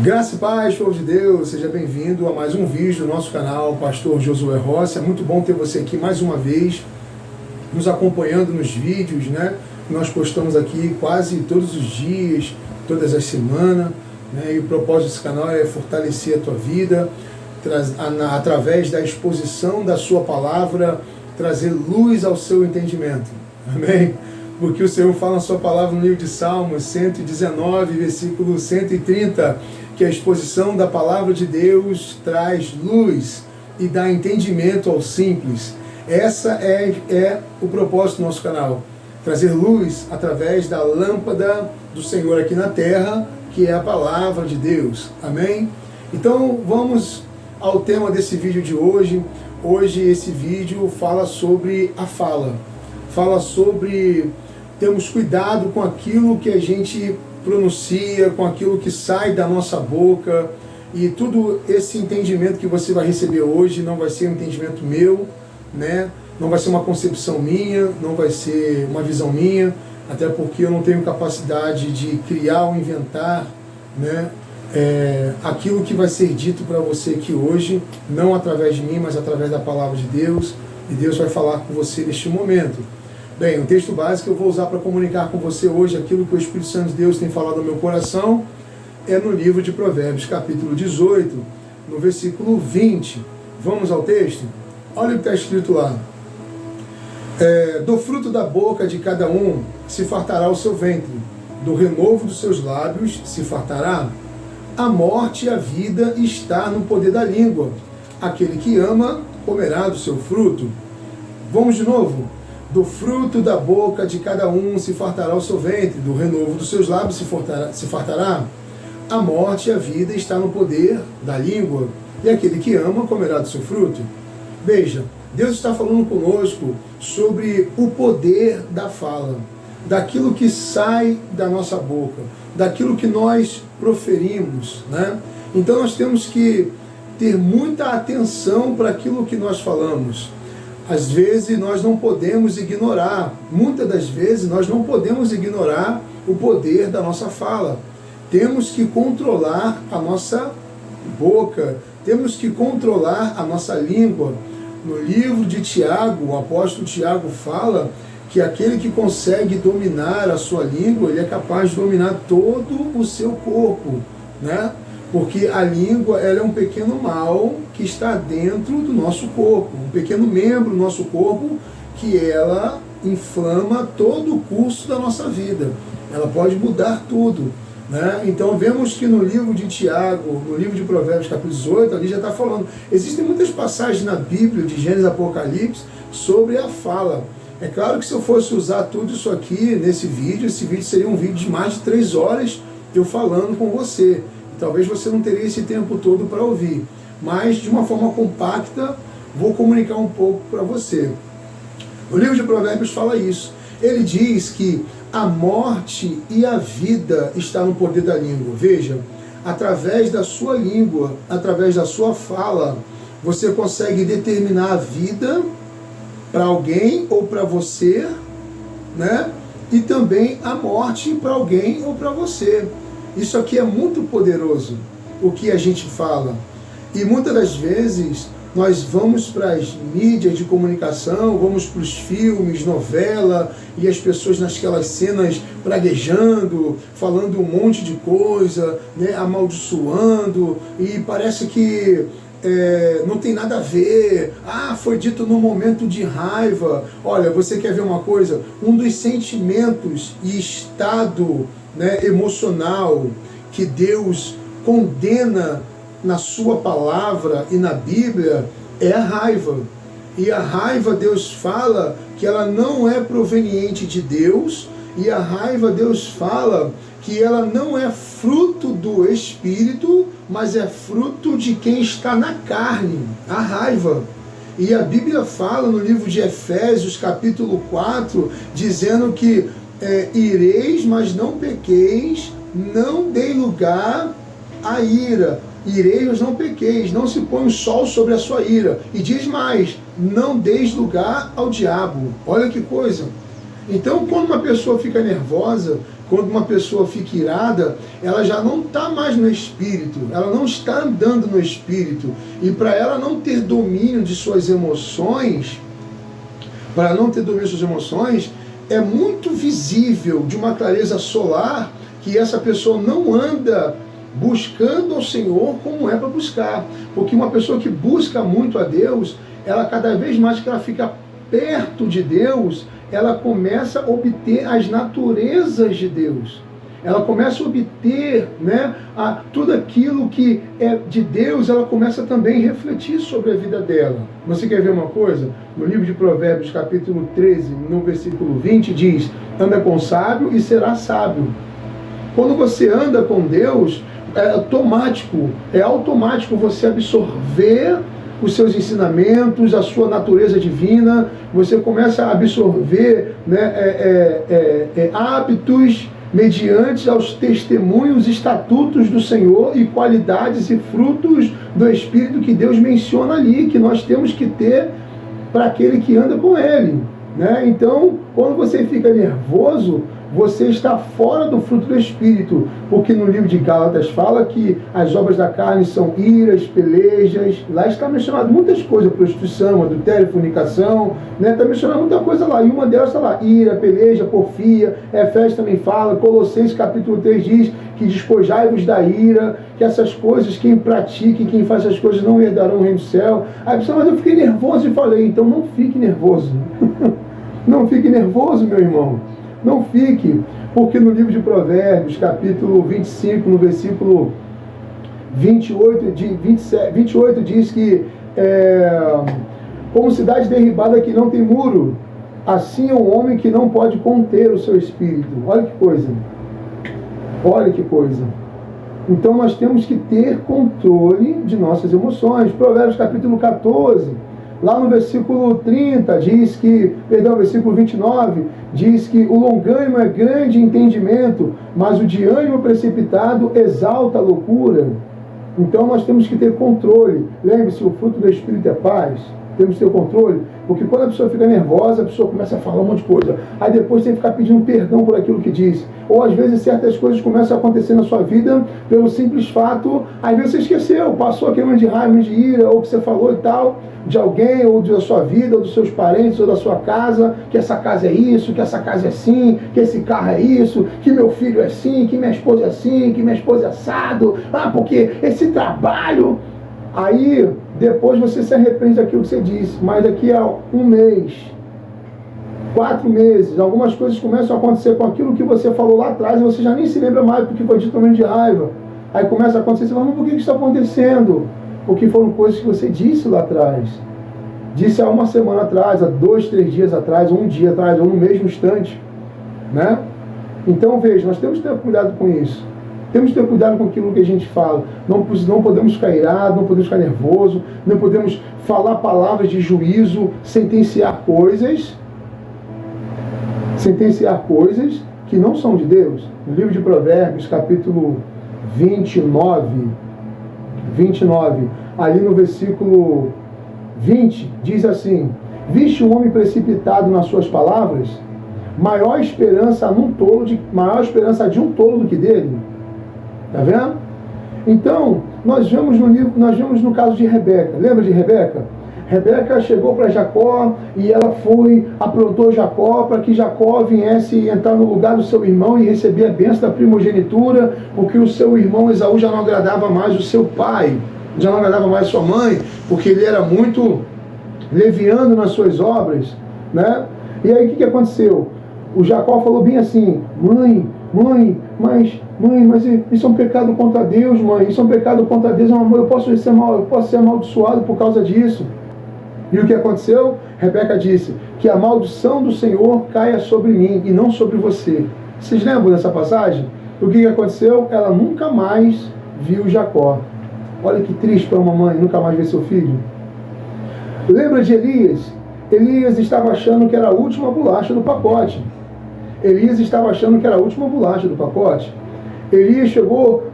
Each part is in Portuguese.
Graça e paz, povo de Deus, seja bem-vindo a mais um vídeo do nosso canal, Pastor Josué Rossi. É muito bom ter você aqui mais uma vez, nos acompanhando nos vídeos, né? Nós postamos aqui quase todos os dias, todas as semanas, né? E o propósito desse canal é fortalecer a tua vida, através da exposição da sua palavra, trazer luz ao seu entendimento. Amém? Porque o Senhor fala na sua palavra no livro de Salmos 119, versículo 130, que a exposição da palavra de Deus traz luz e dá entendimento ao simples. Essa é o propósito do nosso canal, trazer luz através da lâmpada do Senhor aqui na terra, que é a palavra de Deus. Amém? Então vamos ao tema desse vídeo de hoje. Hoje esse vídeo fala sobre a fala. Fala sobre termos cuidado com aquilo que a gente pronuncia, com aquilo que sai da nossa boca. E tudo esse entendimento que você vai receber hoje não vai ser um entendimento meu, né? Não vai ser uma concepção minha, não vai ser uma visão minha, até porque eu não tenho capacidade de criar ou inventar, né? Aquilo que vai ser dito para você aqui hoje, não através de mim, mas através da palavra de Deus, e Deus vai falar com você neste momento. Bem, o texto básico que eu vou usar para comunicar com você hoje, aquilo que o Espírito Santo de Deus tem falado no meu coração, é no livro de Provérbios, capítulo 18, no versículo 20. Vamos ao texto? Olha o que está escrito lá. Do fruto da boca de cada um se fartará o seu ventre, do renovo dos seus lábios se fartará. A morte e a vida está no poder da língua. Aquele que ama comerá do seu fruto. Vamos de novo. Do fruto da boca de cada um se fartará o seu ventre, do renovo dos seus lábios se fartará. A morte e a vida está no poder da língua, e aquele que ama comerá do seu fruto. Veja, Deus está falando conosco sobre o poder da fala, daquilo que sai da nossa boca, daquilo que nós proferimos, né? Então nós temos que ter muita atenção para aquilo que nós falamos. Às vezes nós não podemos ignorar, muitas das vezes nós não podemos ignorar o poder da nossa fala. Temos que controlar a nossa boca, temos que controlar a nossa língua. No livro de Tiago, o apóstolo Tiago fala que aquele que consegue dominar a sua língua, ele é capaz de dominar todo o seu corpo, né? Porque a língua, ela é um pequeno mal que está dentro do nosso corpo, um pequeno membro do nosso corpo que ela inflama todo o curso da nossa vida. Ela pode mudar tudo, né? Então vemos que no livro de Tiago, no livro de Provérbios capítulo 18, ali já está falando. Existem muitas passagens na Bíblia, de Gênesis e Apocalipse, sobre a fala. É claro que se eu fosse usar tudo isso aqui nesse vídeo, esse vídeo seria um vídeo de mais de 3 horas eu falando com você. Talvez você não teria esse tempo todo para ouvir, mas de uma forma compacta vou comunicar um pouco para você. O livro de Provérbios fala isso. Ele diz que a morte e a vida está no poder da língua. Veja, através da sua língua, através da sua fala, você consegue determinar a vida para alguém ou para você, né? E também a morte para alguém ou para você. Isso aqui é muito poderoso, o que a gente fala. E muitas das vezes nós vamos para as mídias de comunicação, vamos para os filmes, novela, e as pessoas naquelas cenas praguejando, falando um monte de coisa, né, amaldiçoando, e parece que não tem nada a ver. Foi dito num momento de raiva. Olha, você quer ver uma coisa? Um dos sentimentos e estado, né, emocional que Deus condena na sua palavra e na Bíblia é a raiva. E a raiva, Deus fala que ela não é proveniente de Deus, e a raiva, Deus fala que ela não é fruto do Espírito, mas é fruto de quem está na carne, a raiva. E a Bíblia fala no livro de Efésios, capítulo 4, dizendo que ireis, mas não pequeis, não dei lugar à ira. Ireis, mas não pequeis, não se põe o sol sobre a sua ira. E diz mais, não deis lugar ao diabo. Olha que coisa. Então, quando uma pessoa fica nervosa, quando uma pessoa fica irada, ela já não está mais no espírito, ela não está andando no espírito. E para ela não ter domínio de suas emoções, é muito visível, de uma clareza solar, que essa pessoa não anda buscando ao Senhor como é para buscar. Porque uma pessoa que busca muito a Deus, ela cada vez mais que ela fica perto de Deus, ela começa a obter as naturezas de Deus. Ela começa a obter, né, tudo aquilo que é de Deus, ela começa também a refletir sobre a vida dela. Você quer ver uma coisa? No livro de Provérbios, capítulo 13, no versículo 20, diz: anda com sábio e será sábio. Quando você anda com Deus, é automático você absorver os seus ensinamentos, a sua natureza divina, você começa a absorver, né, hábitos mediante aos testemunhos, estatutos do Senhor e qualidades e frutos do Espírito que Deus menciona ali, que nós temos que ter para aquele que anda com Ele, né? Então, quando você fica nervoso, você está fora do fruto do Espírito, porque no livro de Gálatas fala que as obras da carne são iras, pelejas, lá está mencionado muitas coisas, prostituição, adultério, fornicação, né? Está mencionado muita coisa lá, e uma delas está lá, ira, peleja, porfia. Efésios também fala, Colossenses capítulo 3 diz que despojai-vos da ira, que essas coisas, quem pratica e quem faz essas coisas não herdarão o reino do céu. Aí pessoal, mas eu fiquei nervoso e falei, então não fique nervoso. Não fique nervoso, meu irmão. Não fique, porque no livro de Provérbios, capítulo 25, no versículo 28 diz que como cidade derribada que não tem muro, assim é o homem que não pode conter o seu espírito. Olha que coisa. Olha que coisa. Então nós temos que ter controle de nossas emoções. Provérbios capítulo 14, lá no versículo 30, versículo 29, diz que o longânimo é grande entendimento, mas o de ânimo precipitado exalta a loucura. Então nós temos que ter controle. Lembre-se, o fruto do Espírito é paz. Temos que ter controle, porque quando a pessoa fica nervosa, a pessoa começa a falar um monte de coisa. Aí depois tem que ficar pedindo perdão por aquilo que disse. Ou às vezes certas coisas começam a acontecer na sua vida pelo simples fato, às vezes você esqueceu, passou aquele momento de raiva, de ira, ou que você falou e tal, de alguém, ou da sua vida, ou dos seus parentes, ou da sua casa, que essa casa é isso, que essa casa é assim, que esse carro é isso, que meu filho é assim, que minha esposa é assim, que minha esposa é assado, porque esse trabalho... Aí, depois você se arrepende daquilo que você disse, mas daqui a um mês, 4 meses, algumas coisas começam a acontecer com aquilo que você falou lá atrás, e você já nem se lembra mais, porque foi dito também de raiva. Aí começa a acontecer, você fala, mas por que isso está acontecendo? Porque foram coisas que você disse lá atrás. Disse há uma semana atrás, há 2, 3 dias atrás, ou um dia atrás, ou no mesmo instante, né? Então, veja, nós temos que ter cuidado com isso. Temos que ter cuidado com aquilo que a gente fala. Não podemos ficar irados, não podemos ficar nervosos, não podemos falar palavras de juízo, sentenciar coisas que não são de Deus. No livro de Provérbios, capítulo 29, ali no versículo 20, diz assim: viste o homem precipitado nas suas palavras? Maior esperança de um tolo do que dele. Está vendo? Então, nós vemos no caso de Rebeca. Lembra de Rebeca? Rebeca chegou para Jacó e ela aprontou Jacó para que Jacó viesse entrar no lugar do seu irmão e receber a bênção da primogenitura, porque o seu irmão Esaú já não agradava mais o seu pai, já não agradava mais sua mãe, porque ele era muito leviano nas suas obras, né? E aí o que aconteceu? O Jacó falou bem assim: mas isso é um pecado contra Deus, mãe. Isso é um pecado contra Deus, amor. Eu posso ser amaldiçoado por causa disso. E o que aconteceu? Rebeca disse: que a maldição do Senhor caia sobre mim e não sobre você. Vocês lembram dessa passagem? O que aconteceu? Ela nunca mais viu Jacó. Olha que triste para uma mãe nunca mais ver seu filho. Lembra de Elias? Elias estava achando que era a última bolacha do pacote. Elias chegou,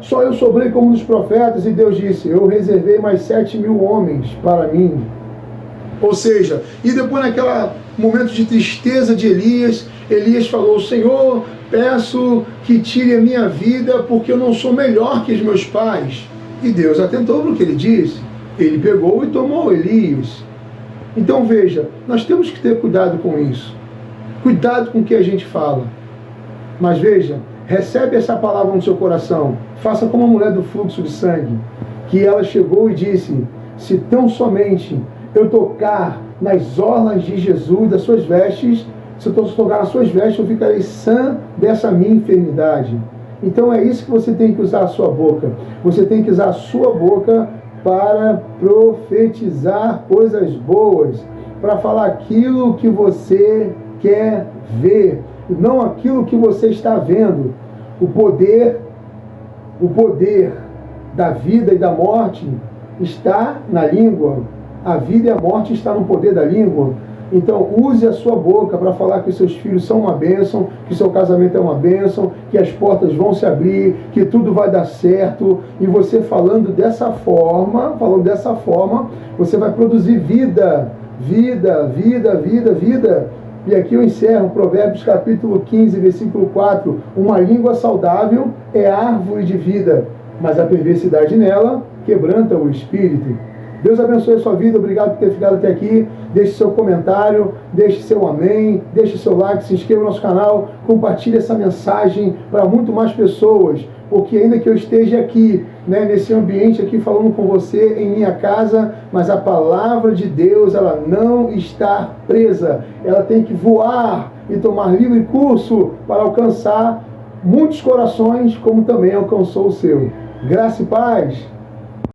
só eu sobrei como um dos profetas, e Deus disse: eu reservei mais 7.000 homens para mim. Ou seja, e depois naquele momento de tristeza de Elias, Elias falou: Senhor, peço que tire a minha vida porque eu não sou melhor que os meus pais. E Deus atentou para o que ele disse. Ele pegou e tomou Elias. Então veja, nós temos que ter cuidado com isso. Cuidado com o que a gente fala. Mas veja, recebe essa palavra no seu coração. Faça como a mulher do fluxo de sangue, que ela chegou e disse: se tão somente eu tocar nas orlas de Jesus, das suas vestes, se eu tocar nas suas vestes, eu ficarei sã dessa minha enfermidade. Então é isso que você tem que usar a sua boca. Você tem que usar a sua boca para profetizar coisas boas, para falar aquilo que você quer ver, não aquilo que você está vendo. O poder da vida e da morte está na língua. A vida e a morte está no poder da língua. Então use a sua boca para falar que seus filhos são uma bênção, que seu casamento é uma bênção, que as portas vão se abrir, que tudo vai dar certo. E você falando dessa forma, você vai produzir vida. E aqui eu encerro Provérbios capítulo 15, versículo 4. Uma língua saudável é árvore de vida, mas a perversidade nela quebranta o espírito. Deus abençoe a sua vida, obrigado por ter ficado até aqui. Deixe seu comentário, deixe seu amém, deixe seu like, se inscreva no nosso canal, compartilhe essa mensagem para muito mais pessoas, porque ainda que eu esteja aqui, nesse ambiente aqui falando com você em minha casa, mas a palavra de Deus, ela não está presa, ela tem que voar e tomar livre curso para alcançar muitos corações, como também alcançou o seu. Graça e paz.